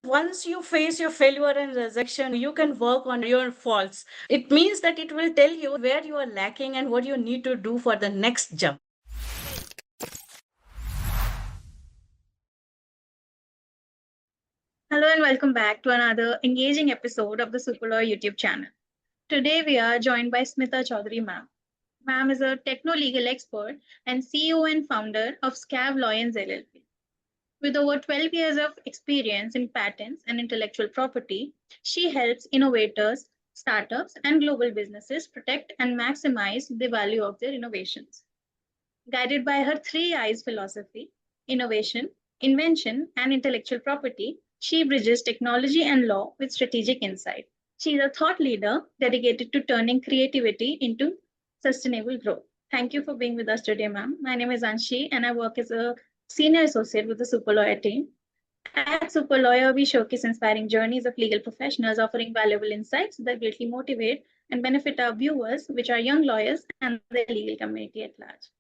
Once you face your failure and rejection, you can work on your faults. It means that it will tell you where you are lacking and what you need to do for the next jump. Hello and welcome back to another engaging episode of the Superlawyer YouTube channel. Today we are joined by Smita Chaudhary ma'am. Ma'am is a techno-legal expert and CEO and founder of Scav Lawyers LLP. With over 12 years of experience in patents and intellectual property, she helps innovators, startups, and global businesses protect and maximize the value of their innovations. Guided by her three eyes philosophy, innovation, invention, and intellectual property, she bridges technology and law with strategic insight. She is a thought leader dedicated to turning creativity into sustainable growth. Thank you for being with us today, ma'am. My name is Anshi, and I work as a senior associate with the Super Lawyer team. At Super Lawyer, we showcase inspiring journeys of legal professionals offering valuable insights that greatly motivate and benefit our viewers, which are young lawyers and the legal community at large.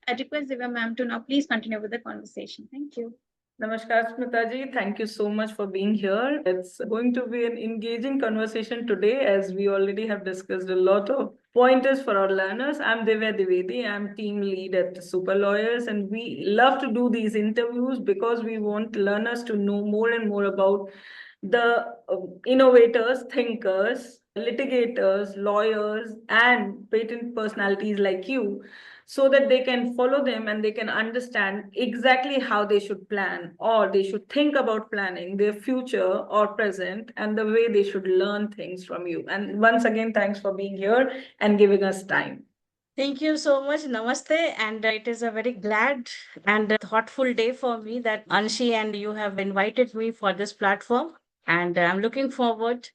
I request Divya ma'am to now please continue with the conversation. Thank you. Namaskar, Smita ji. Thank you so much for being here. It's going to be an engaging conversation today as we already have discussed a lot of pointers for our learners. I'm Divya Divedi. I'm team lead at Super Lawyers, and we love to do these interviews because we want learners to know more and more about the innovators, thinkers, litigators, lawyers, and patent personalities like you, so that they can follow them and they can understand exactly how they should plan or they should think about planning their future or present and the way they should learn things from you. And once again, thanks for being here and giving us time. Thank you so much. Namaste. And it is a very glad and thoughtful day for me that Anshi and you have invited me for this platform. And I'm looking forward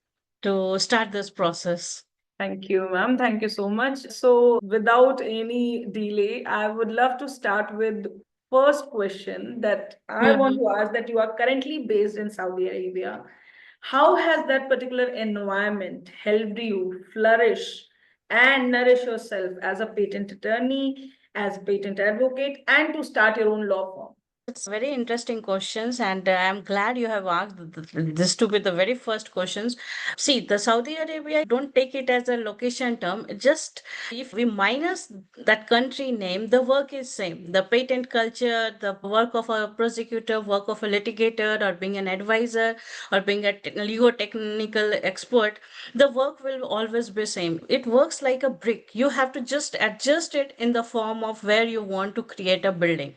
to start this process. Thank you, ma'am. Thank you so much. So, without any delay, I would love to start with first question that I want to ask, that you are currently based in Saudi Arabia. How has that particular environment helped you flourish and nourish yourself as a patent attorney, as a patent advocate, and to start your own law firm? It's very interesting questions, and I'm glad you have asked this to be the very first questions. See, the Saudi Arabia, don't take it as a location term. Just if we minus that country name, the work is same. The patent culture, the work of a prosecutor, work of a litigator, or being an advisor, or being a legal technical expert, the work will always be same. It works like a brick. You have to just adjust it in the form of where you want to create a building.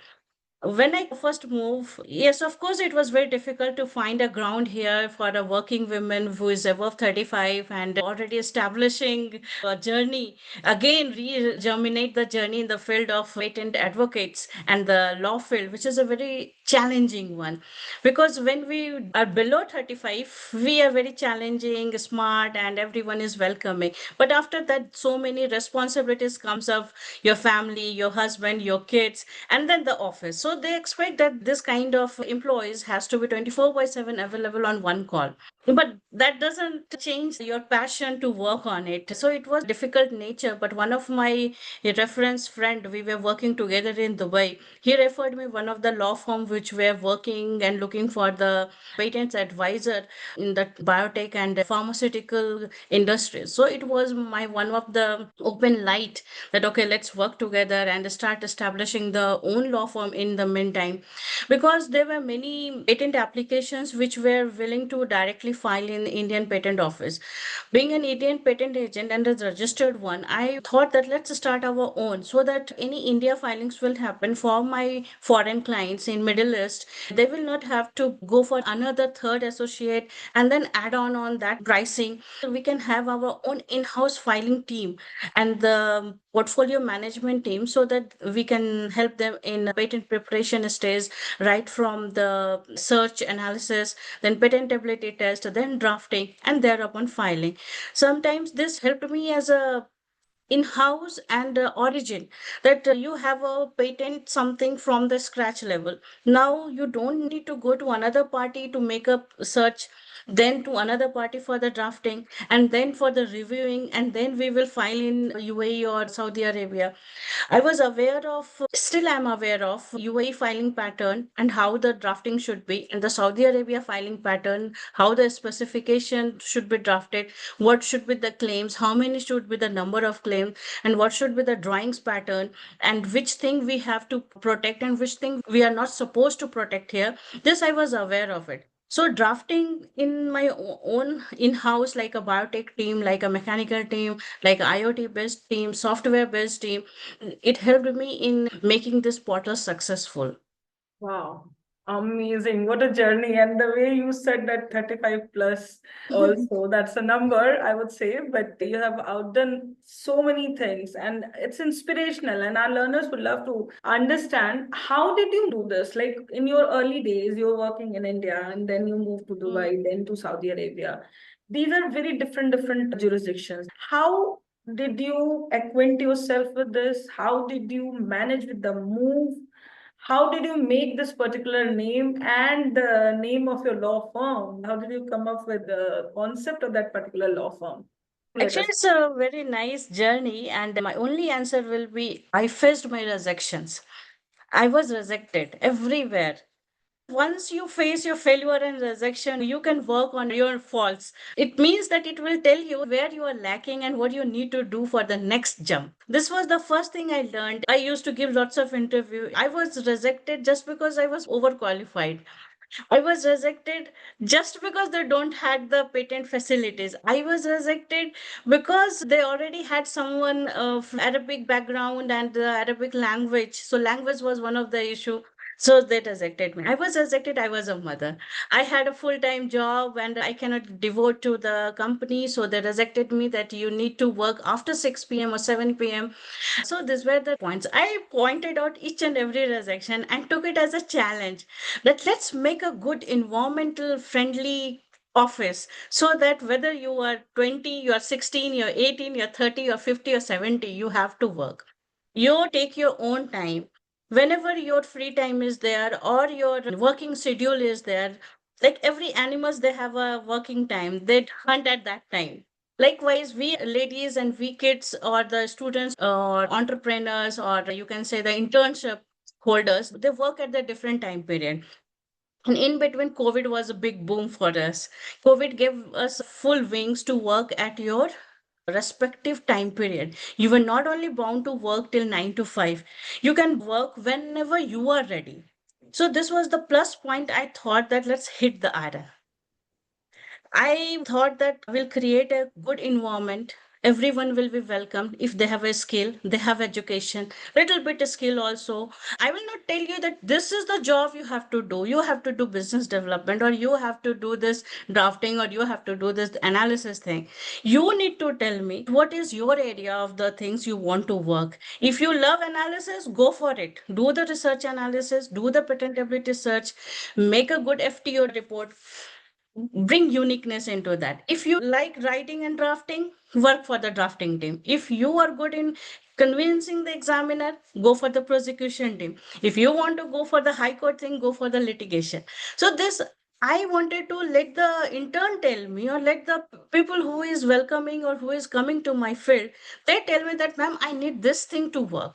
When I first moved, yes, of course, it was very difficult to find a ground here for a working woman who is above 35 and already establishing a journey. Again, re-germinate the journey in the field of patent advocates and the law field, which is a very challenging one. Because when we are below 35, we are very challenging, smart, and everyone is welcoming. But after that, so many responsibilities comes of your family, your husband, your kids, and then the office. So they expect that this kind of employees has to be 24 by 7 available on one call. But that doesn't change your passion to work on it. So it was difficult nature. But one of my reference friend, we were working together in Dubai. He referred me one of the law firm which were working and looking for the patents advisor in the biotech and pharmaceutical industry. So it was my one of the open light that okay, let's work together and start establishing the own law firm in the meantime, because there were many patent applications which were willing to directly file in Indian patent office. Being an Indian patent agent and a registered one, I thought that let's start our own so that any India filings will happen for my foreign clients in Middle East. They will not have to go for another third associate and then add on that pricing. We can have our own in-house filing team and the portfolio management team so that we can help them in patent preparation stage, right from the search analysis, then patentability test, then drafting, and thereupon filing. Sometimes this helped me as a in-house and origin, that you have a patent something from the scratch level. Now you don't need to go to another party to make a search. then to another party for the drafting, and then for the reviewing, and then we will file in UAE or Saudi Arabia. I was aware of, still am aware of UAE filing pattern and how the drafting should be, and the Saudi Arabia filing pattern, how the specification should be drafted, what should be the claims, how many should be the number of claims, and what should be the drawings pattern, and which thing we have to protect and which thing we are not supposed to protect here. This I was aware of it. So drafting in my own in-house, like a biotech team, like a mechanical team, like IoT based team, software based team, it helped me in making this portal successful. Wow, amazing. What a journey. And the way you said that 35 plus also, that's a number, I would say, but you have outdone so many things and it's inspirational. And our learners would love to understand how did you do this? Like in your early days, you were working in India and then you moved to Dubai, then to Saudi Arabia. These are very different jurisdictions. How did you acquaint yourself with this? How did you manage with the move? How did you make this particular name and the name of your law firm? How did you come up with the concept of that particular law firm? Let Actually, us. it's a very nice journey, and my only answer will be I faced my rejections. I was rejected everywhere. Once you face your failure and rejection, you can work on your faults. It means that it will tell you where you are lacking and what you need to do for the next jump. This was the first thing I learned. I used to give lots of interview. I was rejected just because I was overqualified. I was rejected just because they don't had the patent facilities. I was rejected because they already had someone of Arabic background and the Arabic language. So language was one of the issue. So they rejected me. I was rejected. I was a mother. I had a full-time job and I cannot devote to the company. So they rejected me that you need to work after 6 p.m. or 7 p.m. So these were the points. I pointed out each and every rejection and took it as a challenge that let's make a good environmental friendly office so that whether you are 20, you're 16, you're 18, you're 30, you're 50 or 70, you have to work. You take your own time. Whenever your free time is there or your working schedule is there, like every animals, they have a working time. They hunt at that time. Likewise, we ladies and we kids or the students or entrepreneurs or you can say the internship holders, they work at the different time period. And in between, COVID was a big boom for us. COVID gave us full wings to work at your respective time period. You were not only bound to work till 9 to 5, you can work whenever you are ready. So, this was the plus point. I thought that let's hit the iron. I thought that we'll create a good environment. Everyone will be welcomed if they have a skill, they have education, little bit of skill also. I will not tell you that this is the job you have to do. You have to do business development or you have to do this drafting or you have to do this analysis thing. You need to tell me what is your area of the things you want to work. If you love analysis, go for it. Do the research analysis, do the patentability search, make a good FTO report, bring uniqueness into that. If you like writing and drafting, work for the drafting team. If you are good in convincing the examiner, go for the prosecution team. If you want to go for the high court thing, go for the litigation. So this, I wanted to let the intern tell me or let the people who is welcoming or who is coming to my field, they tell me that ma'am, I need this thing to work,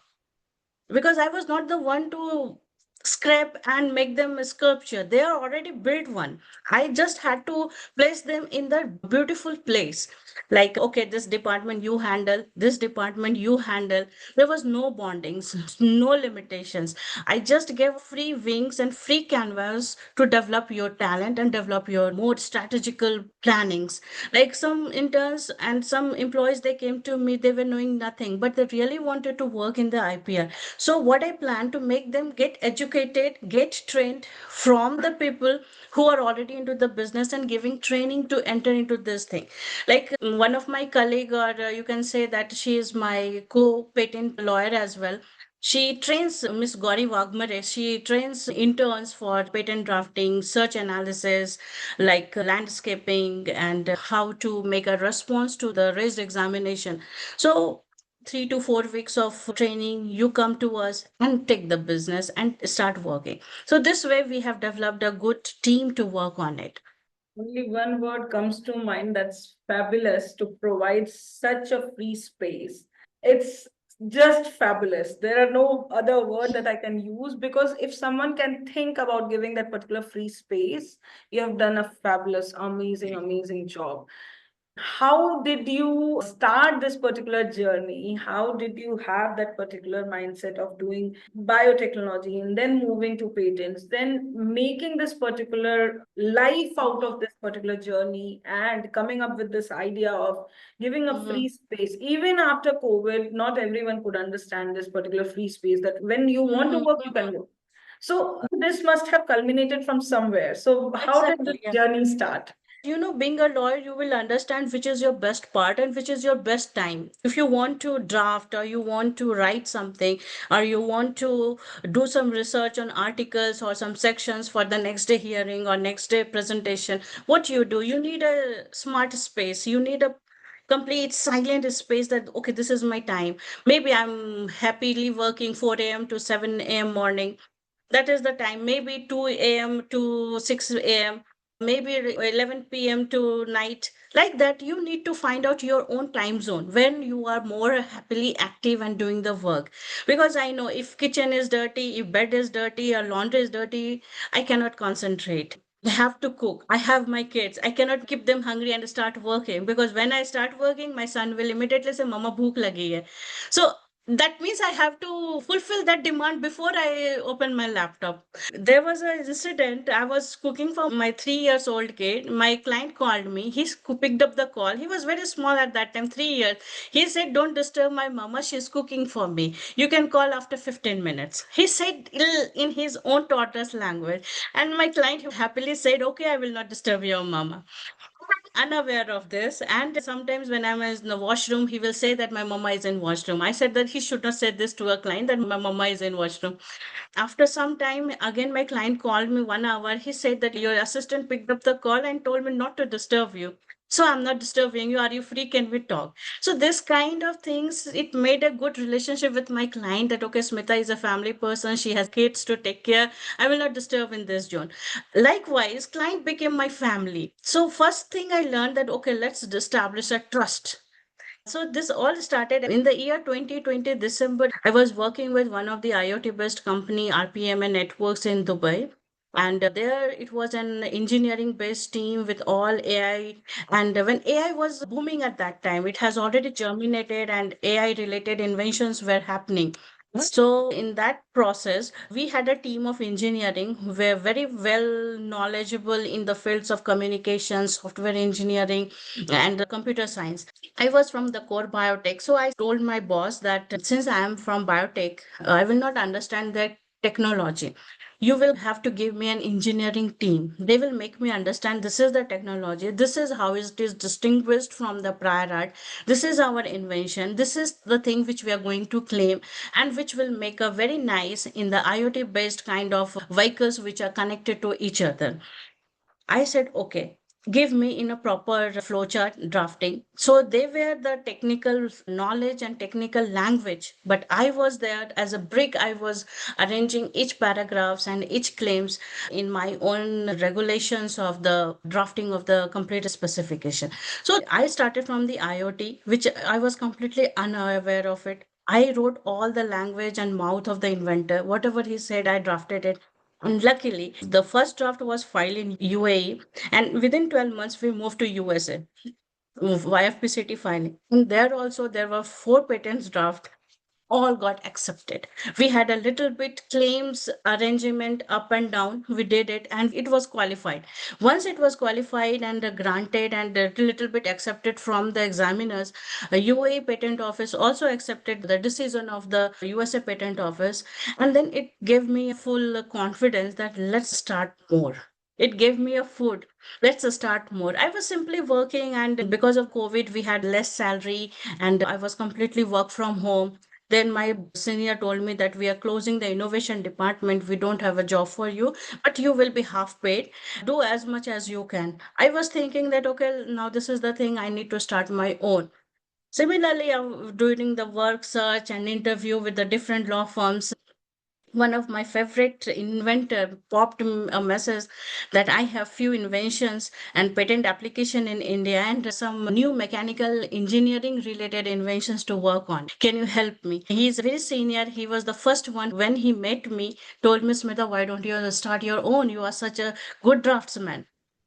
because I was not the one to scrap and make them a sculpture. They are already built one. I just had to place them in the beautiful place. Like, okay, this department you handle, this department you handle. There was no bondings, no limitations. I just gave free wings and free canvas to develop your talent and develop your more strategical plannings. Like some interns and some employees, they came to me, they were knowing nothing, but they really wanted to work in the IPR. So what I plan to make them get educated, get trained from the people who are already into the business and giving training to enter into this thing. Like one of my colleague, or you can say that she is my co-patent lawyer as well. She trains Miss Gauri Wagmare. She trains interns for patent drafting, search analysis, like landscaping, and how to make a response to the raised examination. So 3 to 4 weeks of training, you come to us and take the business and start working. So this way we have developed a good team to work on it. Only one word comes to mind, that's fabulous, to provide such a free space. It's just fabulous. There are no other word that I can use, because if someone can think about giving that particular free space, you have done a fabulous, amazing, amazing job. How did you start this particular journey? How did you have that particular mindset of doing biotechnology and then moving to patents, then making this particular life out of this particular journey and coming up with this idea of giving a Mhm. free space? Even after COVID, not everyone could understand this particular free space, that when you want to Mhm. work, you can work. So this must have culminated from somewhere. So how did this Exactly. Yeah. journey start? You know, being a lawyer, you will understand which is your best part and which is your best time. If you want to draft or you want to write something or you want to do some research on articles or some sections for the next day hearing or next day presentation, what you do, you need a smart space. You need a complete silent space that, okay, this is my time. Maybe I'm happily working 4 a.m. to 7 a.m. morning. That is the time. Maybe 2 a.m. to 6 a.m., maybe 11 p.m. to night. Like that, you need to find out your own time zone when you are more happily active and doing the work. Because I know if kitchen is dirty, if bed is dirty, or laundry is dirty, I cannot concentrate. I have to cook. I have my kids. I cannot keep them hungry and start working, because when I start working, my son will immediately say, "Mama, bhook lagi hai." So that means I have to fulfill that demand before I open my laptop. There was an incident. I was cooking for my 3 years old kid. My client called me. Picked up the call. He was very small at that time, 3 years. He said, "Don't disturb my mama. She's cooking for me. You can call after 15 minutes." He said in his own daughter's language. And my client happily said, "Okay, I will not disturb your mama." Unaware of this, and sometimes when I'm in the washroom, he will say that my mama is in washroom. I said that he should not say this to a client, that my mama is in washroom. After some time, again my client called me 1 hour. He said that your assistant picked up the call and told me not to disturb you, so I'm not disturbing you. Are you free? Can we talk? So this kind of things, it made a good relationship with my client, that okay, Smita is a family person, she has kids to take care, I will not disturb in this zone. Likewise, client became my family. So first thing I learned that okay, let's establish a trust. So this all started in the year 2020 December. I was working with one of the IoT based company, RPM and Networks, in Dubai. And there it was an engineering based team with all AI. And when AI was booming at that time, it has already germinated and AI related inventions were happening. So in that process, we had a team of engineering who were very well knowledgeable in the fields of communication, software engineering, and computer science. I was from the core biotech. So I told my boss that since I am from biotech, I will not understand the technology. You will have to give me an engineering team. They will make me understand this is the technology, this is how it is distinguished from the prior art, this is our invention, this is the thing which we are going to claim, and which will make a very nice in the IoT based kind of vehicles which are connected to each other. I said, okay, give me in a proper flowchart drafting. So they were the technical knowledge and technical language, but I was there as a brick. I was arranging each paragraphs and each claims in my own regulations of the drafting of the complete specification. So I started from the IoT, which I was completely unaware of it. I wrote all the language and mouth of the inventor. Whatever he said, I drafted it. And luckily, the first draft was filed in UAE, and within 12 months, we moved to USA via PCT filing. And there also, there were four patents draft, all got accepted. We had a little bit claims arrangement up and down. We did it and it was qualified. Once it was qualified and granted and a little bit accepted from the examiners, a UAE patent office also accepted the decision of the USA patent office. And then it gave me full confidence that let's start more. It gave me a food. Let's start more. I was simply working, and because of COVID, we had less salary, and I was completely work from home. Then my senior told me that we are closing the innovation department. We don't have a job for you, but you will be half paid. Do as much as you can. I was thinking that, okay, now this is the thing, I need to start my own. Similarly, during the work search and interview with the different law firms, one of my favorite inventor popped a message that I have few inventions and patent application in India and some new mechanical engineering related inventions to work on. Can you help me? He is very senior. He was the first one when he met me, told me, Smita, why don't you start your own? You are such a good draftsman.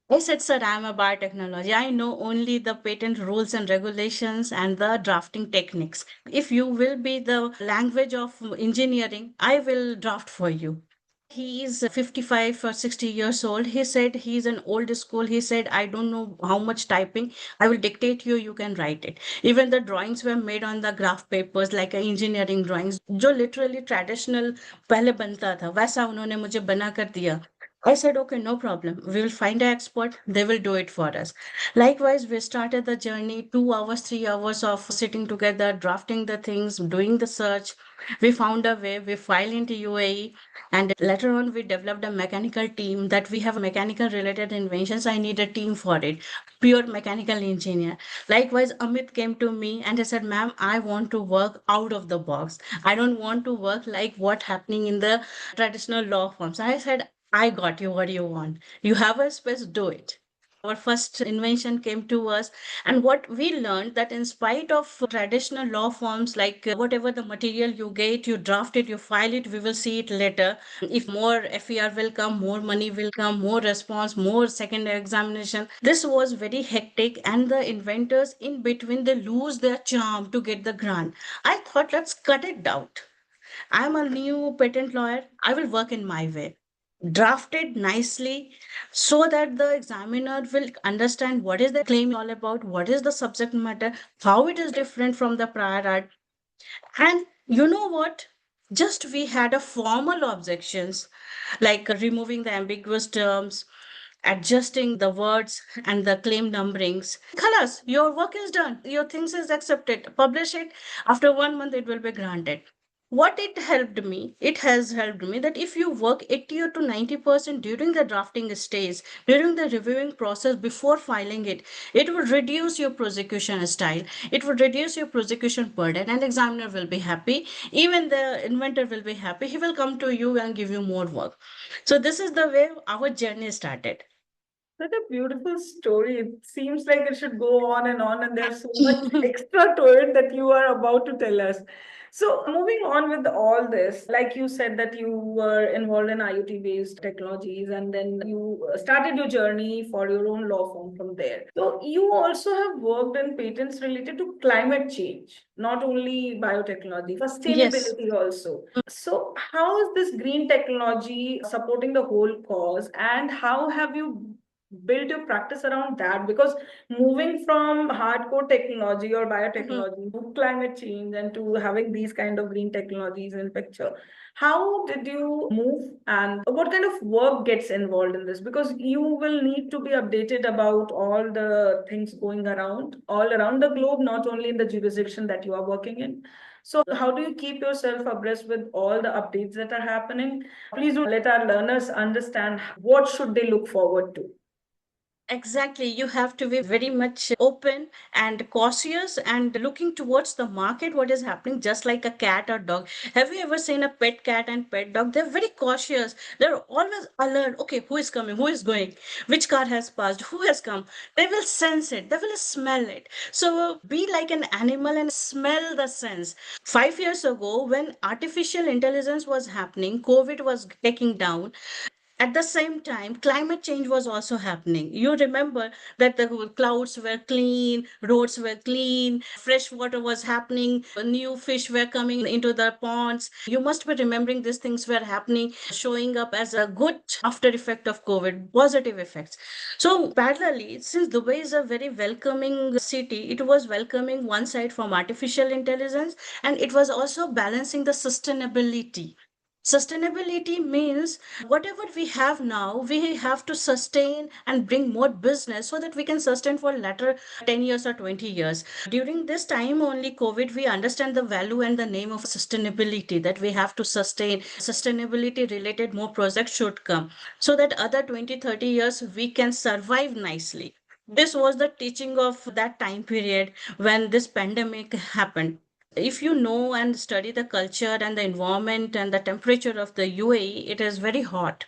I said, sir, I'm a biotechnology. I know only the patent rules and regulations and the drafting techniques. If you will be the language of engineering, I will draft for you. He is 55 or 60 years old. He said he's an old school. He said, I don't know how much typing. I will dictate you can write it. Even the drawings were made on the graph papers like engineering drawings. जो literally traditional पहले बनता था वैसा उन्होंने मुझे बना कर दिया. I said, okay, no problem. We will find an expert. They will do it for us. Likewise, we started the journey 2 hours, 3 hours of sitting together, drafting the things, doing the search. We found a way. We filed into UAE. And later on, we developed a mechanical team that we have mechanical related inventions. I need a team for it, pure mechanical engineer. Likewise, Amit came to me and he said, ma'am, I want to work out of the box. I don't want to work like what happening in the traditional law firms. I said, I got you what you want. You have a space, do it. Our first invention came to us, and what we learned that in spite of traditional law forms, like whatever the material you get, you draft it, you file it, we will see it later. If more FER will come, more money will come, more response, more second examination. This was very hectic, and the inventors in between they lose their charm to get the grant. I thought, let's cut it out. I'm a new patent lawyer. I will work in my way. Drafted nicely so that the examiner will understand what is the claim all about, what is the subject matter, how it is different from the prior art. And you know what? Just we had a formal objections like removing the ambiguous terms, adjusting the words and the claim numberings. Khalas, your work is done. Your things is accepted. Publish it. After 1 month, it will be granted. What it has helped me that if you work 80 or to 90% during the drafting stage, during the reviewing process before filing it, it will reduce your prosecution style. It will reduce your prosecution burden and examiner will be happy. Even the inventor will be happy. He will come to you and give you more work. So this is the way our journey started. Such a beautiful story. It seems like it should go on, and there's so much extra to it that you are about to tell us. So, moving on with all this, like you said, that you were involved in IoT based technologies, and then you started your journey for your own law firm from there. So, you also have worked in patents related to climate change, not only biotechnology, Yes. sustainability also. So, how is this green technology supporting the whole cause, and how have you build your practice around that? Because moving from hardcore technology or biotechnology to climate change and to having these kind of green technologies in picture, how did you move and what kind of work gets involved in this? Because you will need to be updated about all the things going around all around the globe, not only in the jurisdiction that you are working in. So how do you keep yourself abreast with all the updates that are happening? Please do let our learners understand what should they look forward to. Exactly. You have to be very much open and cautious and looking towards the market, what is happening, just like a cat or dog. Have you ever seen a pet cat and pet dog? They're very cautious. They're always alert. Okay, who is coming? Who is going? Which car has passed? Who has come? They will sense it. They will smell it. So be like an animal and smell the sense. 5 years ago, when artificial intelligence was happening, COVID was taking down, at the same time, climate change was also happening. You remember that the clouds were clean, roads were clean, fresh water was happening, new fish were coming into the ponds. You must be remembering these things were happening, showing up as a good after effect of COVID, positive effects. So, parallelly, since Dubai is a very welcoming city, it was welcoming one side from artificial intelligence and it was also balancing the sustainability. Sustainability means whatever we have now, we have to sustain and bring more business so that we can sustain for latter 10 years or 20 years. During this time only COVID, we understand the value and the name of sustainability, that we have to sustain. Sustainability related more projects should come so that other 20, 30 years we can survive nicely. This was the teaching of that time period when this pandemic happened. If you know and study the culture and the environment and the temperature of the UAE, it is very hot.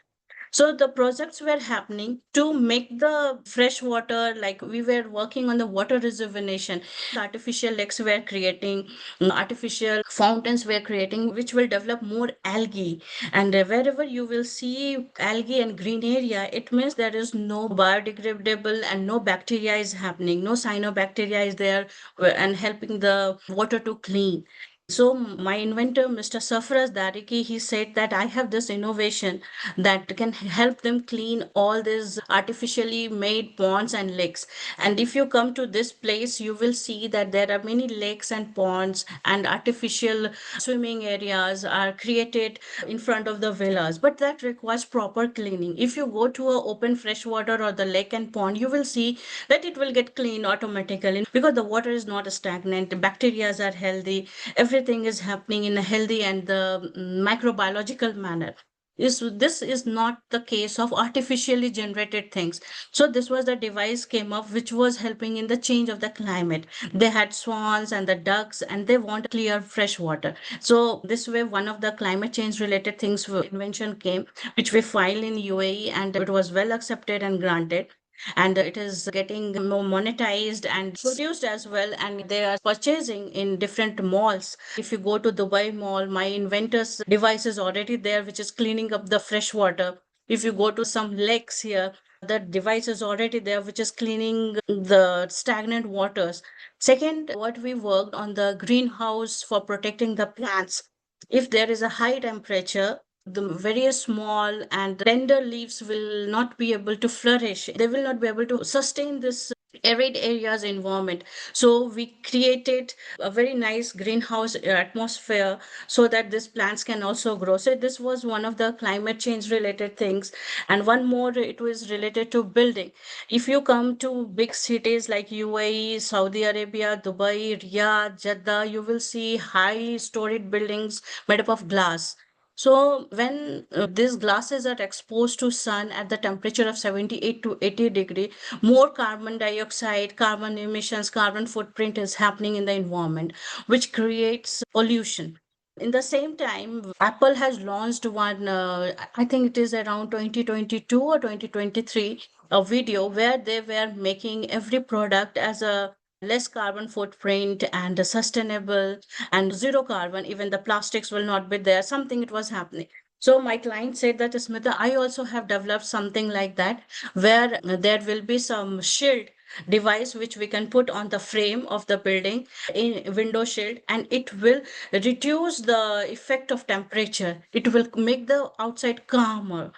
So the projects were happening to make the fresh water, like we were working on the water rejuvenation. Artificial lakes were creating, artificial fountains were creating, which will develop more algae. And wherever you will see algae and green area, it means there is no biodegradable and no bacteria is happening, no cyanobacteria is there and helping the water to clean. So my inventor, Mr. Safraz Dariki, he said that I have this innovation that can help them clean all these artificially made ponds and lakes. And if you come to this place, you will see that there are many lakes and ponds and artificial swimming areas are created in front of the villas. But that requires proper cleaning. If you go to a open fresh water or the lake and pond, you will see that it will get clean automatically because the water is not stagnant, bacteria are healthy, everything is happening in a healthy and the microbiological manner. This is not the case of artificially generated things. So this was the device came up which was helping in the change of the climate. They had swans and the ducks and they want clear fresh water. So this way one of the climate change related things invention came, which we filed in UAE and it was well accepted and granted, and it is getting more monetized and produced as well, and they are purchasing in different malls. If you go to Dubai Mall, my inventor's device is already there, which is cleaning up the fresh water. If you go to some lakes here, the device is already there, which is cleaning the stagnant waters. Second, what we worked on the greenhouse for protecting the plants. If there is a high temperature, the very small and tender leaves will not be able to flourish. They will not be able to sustain this arid areas environment. So we created a very nice greenhouse atmosphere so that these plants can also grow. So this was one of the climate change related things. And one more, it was related to building. If you come to big cities like UAE, Saudi Arabia, Dubai, Riyadh, Jeddah, you will see high storied buildings made up of glass. So when these glasses are exposed to sun at the temperature of 78 to 80 degree, more carbon dioxide, carbon emissions, carbon footprint is happening in the environment, which creates pollution. In the same time, Apple has launched one, I think it is around 2022 or 2023, a video where they were making every product as a less carbon footprint and sustainable and zero carbon. Even the plastics will not be there, something it was happening. So my client said that, Smita, I also have developed something like that, where there will be some shield device which we can put on the frame of the building in window shield, and it will reduce the effect of temperature. It will make the outside calmer.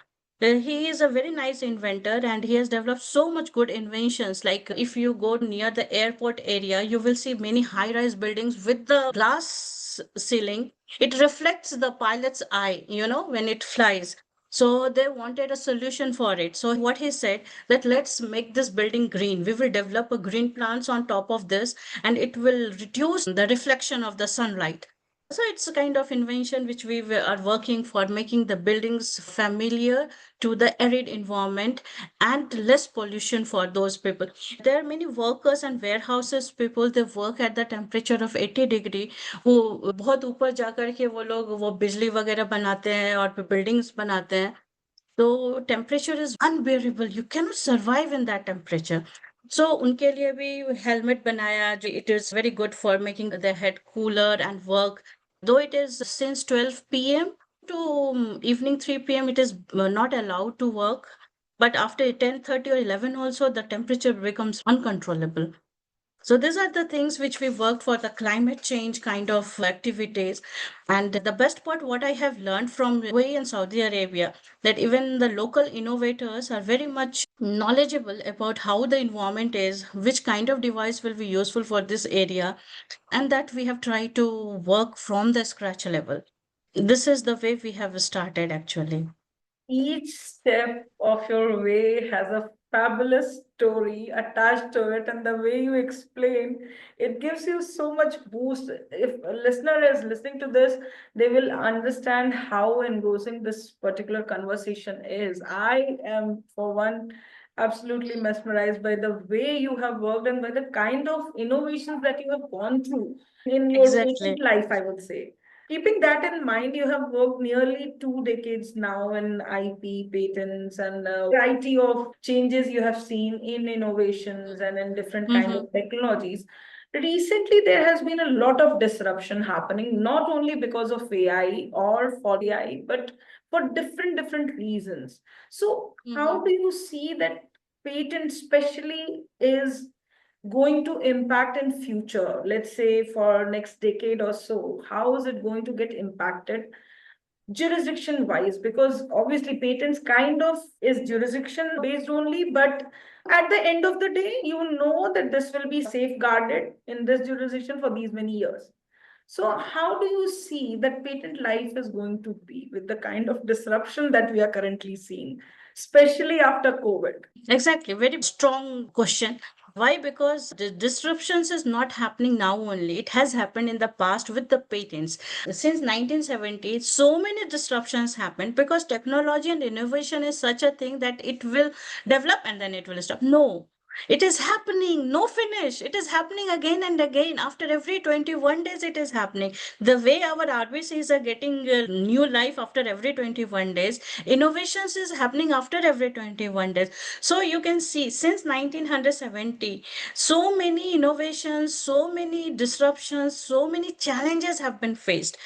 He is a very nice inventor and he has developed so much good inventions. Like if you go near the airport area, you will see many high-rise buildings with the glass ceiling. It reflects the pilot's eye, when it flies. So they wanted a solution for it. So what he said that let's make this building green. We will develop a green plants on top of this and it will reduce the reflection of the sunlight. So it's a kind of invention which are working for making the buildings familiar to the arid environment and less pollution for those people. There are many workers and warehouses people, they work at the temperature of 80 degree. वो बहुत ऊपर जा करके वो लोग वो बिजली वगैरह बनाते हैं और बिल्डिंग्स बनाते हैं. तो temperature is unbearable. You cannot survive in that temperature. So उनके लिए भी helmet बनाया. It is very good for making their head cooler and work. Though it is since 12 p.m. to evening 3 p.m. it is not allowed to work. But after 10:30 or 11 also the temperature becomes uncontrollable. So these are the things which we worked for the climate change kind of activities. And the best part, what I have learned from UAE and Saudi Arabia, that even the local innovators are very much knowledgeable about how the environment is, which kind of device will be useful for this area, and that we have tried to work from the scratch level. This is the way we have started actually. Each step of your way has a fabulous story attached to it, and the way you explain it gives you so much boost. If a listener is listening to this, they will understand how engrossing this particular conversation is. I am, for one, absolutely mesmerized by the way you have worked and by the kind of innovations that you have gone through in your patient Exactly. life, I would say. Keeping that in mind, you have worked nearly 2 decades now in IP, patents, and a variety of changes you have seen in innovations and in different kind Mm-hmm. of technologies. Recently, there has been a lot of disruption happening, not only because of AI or for AI, but for different reasons. So, how Mm-hmm. do you see that patent, especially, is going to impact in future? Let's say for next decade or so, how is it going to get impacted? Jurisdiction wise, because obviously patents kind of is jurisdiction based only, but at the end of the day, you know that this will be safeguarded in this jurisdiction for these many years. So how do you see that patent life is going to be with the kind of disruption that we are currently seeing, especially after COVID? Exactly, very strong question. Why? Because the disruptions is not happening now only. It has happened in the past with the patents. Since 1970, so many disruptions happened because technology and innovation is such a thing that it will develop and then it will stop. No, it is happening. No finish. It is happening again and again. After every 21 days, it is happening. The way our RBCs are getting new life after every 21 days, innovations is happening after every 21 days. So you can see since 1970, so many innovations, so many disruptions, so many challenges have been faced.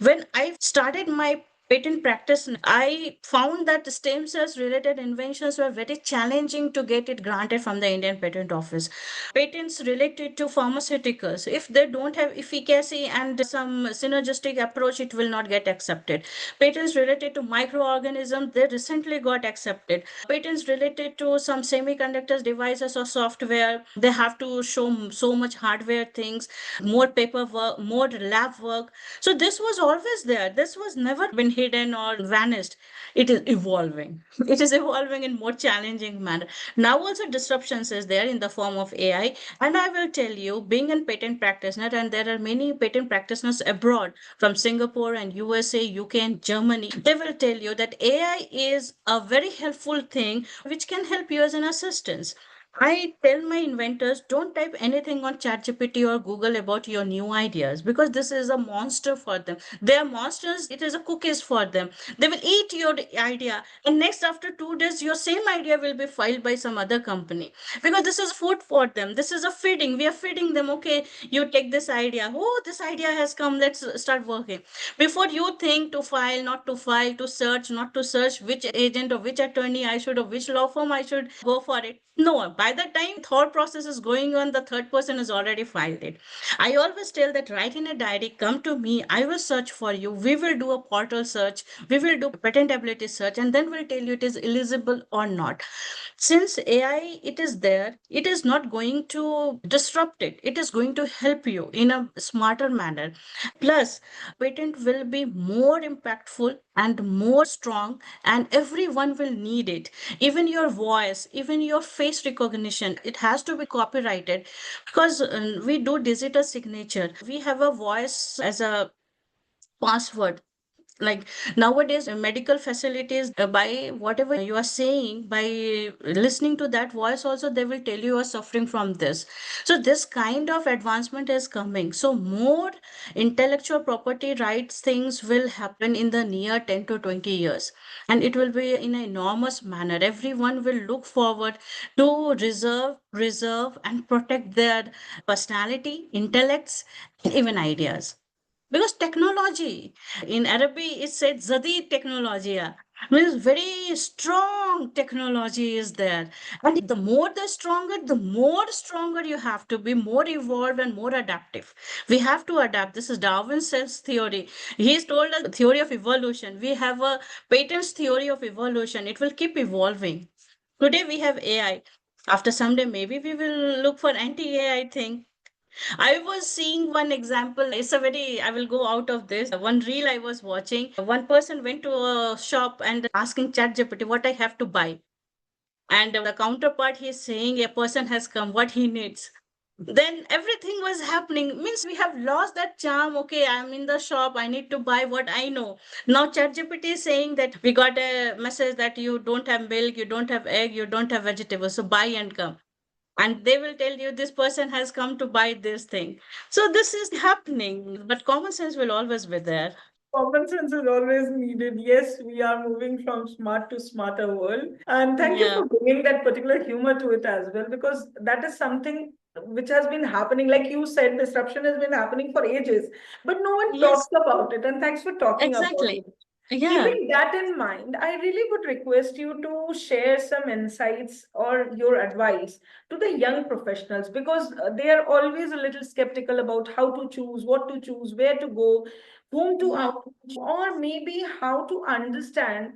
When I started my patent practice, I found that stem cells related inventions were very challenging to get it granted from the Indian Patent Office. Patents related to pharmaceuticals, if they don't have efficacy and some synergistic approach, it will not get accepted. Patents related to microorganisms, they recently got accepted. Patents related to some semiconductors devices or software, they have to show so much hardware things, more paperwork, more lab work. So this was always there. This was never been hidden or vanished. It is evolving. It is evolving in more challenging manner. Now also disruptions is there in the form of AI. And I will tell you, being a patent practitioner, and there are many patent practitioners abroad from Singapore and USA, UK and Germany, they will tell you that AI is a very helpful thing which can help you as an assistance. I tell my inventors, don't type anything on ChatGPT or Google about your new ideas because this is a monster for them. They are monsters, it is a cookies for them. They will eat your idea, and next, after 2 days, your same idea will be filed by some other company because this is food for them. This is a feeding. We are feeding them. Okay, you take this idea. Oh, this idea has come. Let's start working. Before you think to file, not to file, to search, not to search, which agent or which attorney I should or which law firm I should go for it. No, by the time thought process is going on, the third person has already filed it. I always tell that write in a diary, come to me, I will search for you. We will do a portal search, we will do patentability search, and then we'll tell you it is eligible or not. Since AI it is there, it is not going to disrupt it. It is going to help you in a smarter manner. Plus, patent will be more impactful and more strong, and everyone will need it. Even your voice, even your face recognition, it has to be copyrighted because we do digital signature. We have a voice as a password. Like nowadays medical facilities, by whatever you are saying, by listening to that voice also, they will tell you are suffering from this. So this kind of advancement is coming. So more intellectual property rights things will happen in the near 10 to 20 years, and it will be in an enormous manner. Everyone will look forward to reserve and protect their personality, intellects, and even ideas. Because technology in Arabic it said Zadid technology means very strong technology is there. And the more the stronger, the more stronger you have to be, more evolved and more adaptive. We have to adapt. This is Darwin's self theory. He's told us theory of evolution. We have a patent's theory of evolution. It will keep evolving. Today we have AI. After some day, maybe we will look for anti-AI thing. I was seeing one example. It's a very, I will go out of this. One reel I was watching. One person went to a shop and asking ChatGPT what I have to buy. And the counterpart, he's saying a person has come, what he needs. then everything was happening. Means we have lost that charm. Okay, I'm in the shop, I need to buy what I know. Now ChatGPT is saying that we got a message that you don't have milk, you don't have egg, you don't have vegetables, so buy and come. And they will tell you this person has come to buy this thing. So this is happening, but common sense will always be there. Common sense is always needed. Yes, we are moving from smart to smarter world. And thank you Yeah. for bringing that particular humor to it as well, because that is something which has been happening. Like you said, disruption has been happening for ages, but no one talks Yes, about it. And thanks for talking about exactly. it. Yeah. Keeping that in mind, I really would request you to share some insights or your advice to the young professionals, because they are always a little skeptical about how to choose, what to choose, where to go, whom to Mhm. outreach, or maybe how to understand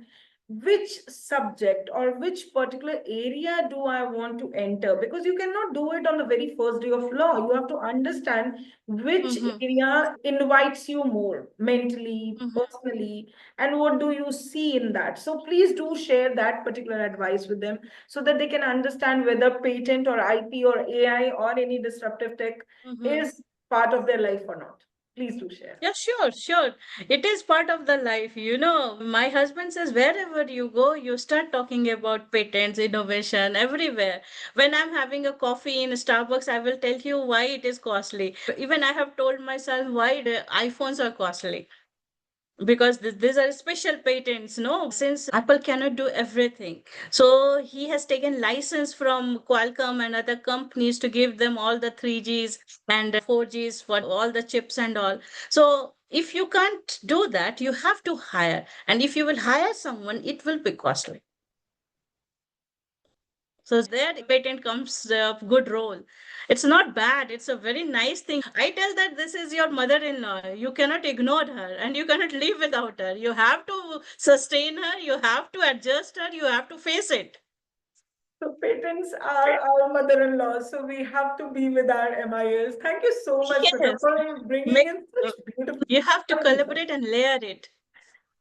which subject or which particular area do I want to enter, because you cannot do it on the very first day of law. You have to understand which Mhm. area invites you more mentally, Mhm. personally, and what do you see in that. So please do share that particular advice with them so that they can understand whether patent or IP or AI or any disruptive tech Mhm. is part of their life or not. Please do share. Yeah, sure, sure. It is part of the life. My husband says wherever you go, you start talking about patents, innovation everywhere. When I'm having a coffee in Starbucks, I will tell you why it is costly. Even I have told myself why the iPhones are costly, because these are special patents, no, since Apple cannot do everything. So he has taken license from Qualcomm and other companies to give them all the 3Gs and 4Gs for all the chips and all. So if you can't do that, you have to hire, and if you will hire someone, it will be costly. So there patent comes a good role. It's not bad. It's a very nice thing. I tell that this is your mother-in-law. You cannot ignore her and you cannot live without her. You have to sustain her. You have to adjust her. You have to face it. So patents are our mother-in-law, so we have to be with our MIS. Thank you so much, Smita, Yes. for bringing Make, in such beautiful you have to insights. collaborate and layer it.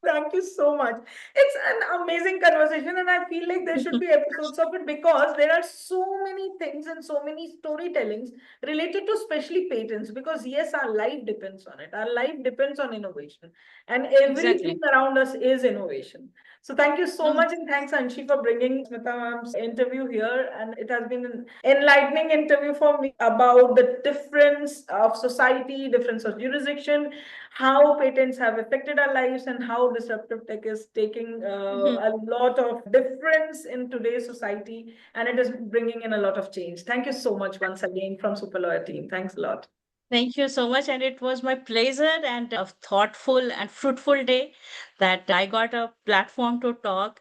Thank you so much. It's an amazing conversation, and I feel like there should be episodes of it because there are so many things and so many storytellings related to especially patents. Because yes, our life depends on it. Our life depends on innovation, and everything Exactly. around us is innovation. So thank you so Mhm. much, and thanks Anshi for bringing Smita ma'am's interview here. And it has been an enlightening interview for me about the difference of society, difference of jurisdiction, how patents have affected our lives, and how disruptive tech is taking Mhm. a lot of difference in today's society, and it is bringing in a lot of change. Thank you so much once again from Super Lawyer team. Thanks a lot. Thank you so much. And it was my pleasure and a thoughtful and fruitful day that I got a platform to talk.